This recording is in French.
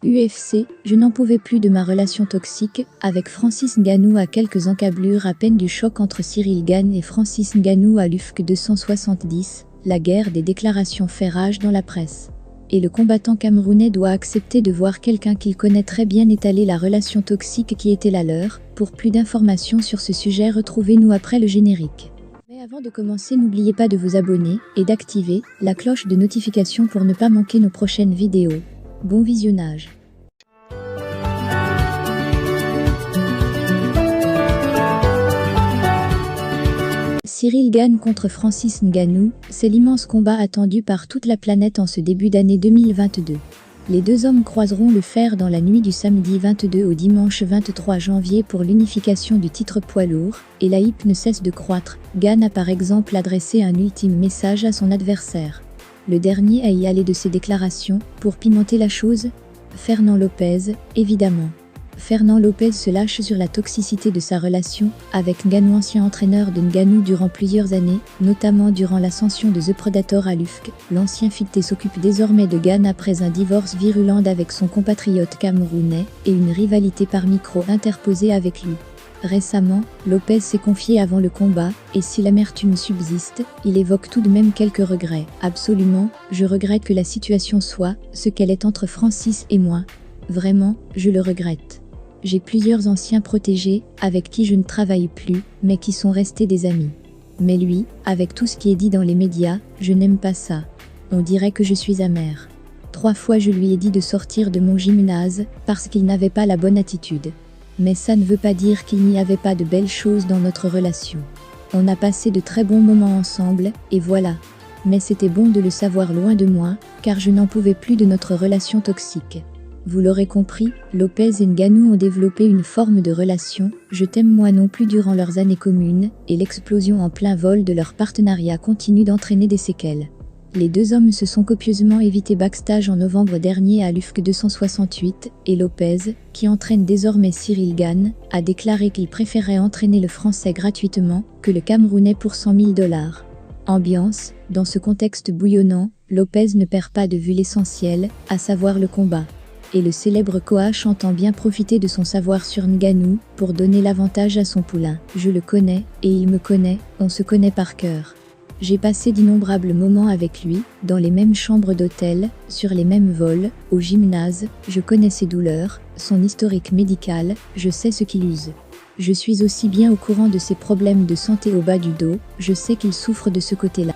UFC, je n'en pouvais plus de ma relation toxique avec Francis Ngannou à quelques encablures à peine du choc entre Cyril Gane et Francis Ngannou à l'UFC 270, la guerre des déclarations fait rage dans la presse. Et le combattant camerounais doit accepter de voir quelqu'un qu'il connaît très bien étaler la relation toxique qui était la leur. Pour plus d'informations sur ce sujet, retrouvez-nous après le générique. Mais avant de commencer, n'oubliez pas de vous abonner et d'activer la cloche de notification pour ne pas manquer nos prochaines vidéos. Bon visionnage. Cyril Gane contre Francis Ngannou, c'est l'immense combat attendu par toute la planète en ce début d'année 2022. Les deux hommes croiseront le fer dans la nuit du samedi 22 au dimanche 23 janvier pour l'unification du titre poids lourd, et la hype ne cesse de croître. Gane a par exemple adressé un ultime message à son adversaire. Le dernier a y allé de ses déclarations, pour pimenter la chose, Fernand Lopez, évidemment. Fernand Lopez se lâche sur la toxicité de sa relation avec Ngannou, ancien entraîneur de Ngannou durant plusieurs années, notamment durant l'ascension de The Predator à l'UFC. L'ancien ficté s'occupe désormais de Gane après un divorce virulent avec son compatriote camerounais et une rivalité par micro interposée avec lui. Récemment, Lopez s'est confié avant le combat, et si l'amertume subsiste, il évoque tout de même quelques regrets. Absolument, je regrette que la situation soit ce qu'elle est entre Francis et moi. Vraiment, je le regrette. J'ai plusieurs anciens protégés, avec qui je ne travaille plus, mais qui sont restés des amis. Mais lui, avec tout ce qui est dit dans les médias, je n'aime pas ça. On dirait que je suis amère. 3 fois je lui ai dit de sortir de mon gymnase, parce qu'il n'avait pas la bonne attitude. Mais ça ne veut pas dire qu'il n'y avait pas de belles choses dans notre relation. On a passé de très bons moments ensemble, et voilà. Mais c'était bon de le savoir loin de moi, car je n'en pouvais plus de notre relation toxique. Vous l'aurez compris, Lopez et Ngannou ont développé une forme de relation, je t'aime moi non plus durant leurs années communes, et l'explosion en plein vol de leur partenariat continue d'entraîner des séquelles. Les deux hommes se sont copieusement évités backstage en novembre dernier à l'UFC 268, et Lopez, qui entraîne désormais Cyril Gane, a déclaré qu'il préférait entraîner le Français gratuitement que le Camerounais pour 100 000 $. Ambiance, dans ce contexte bouillonnant, Lopez ne perd pas de vue l'essentiel, à savoir le combat. Et le célèbre coach entend bien profiter de son savoir sur Ngannou pour donner l'avantage à son poulain. Je le connais, et il me connaît, on se connaît par cœur. J'ai passé d'innombrables moments avec lui, dans les mêmes chambres d'hôtel, sur les mêmes vols, au gymnase, je connais ses douleurs, son historique médical, je sais ce qu'il use. Je suis aussi bien au courant de ses problèmes de santé au bas du dos, je sais qu'il souffre de ce côté-là.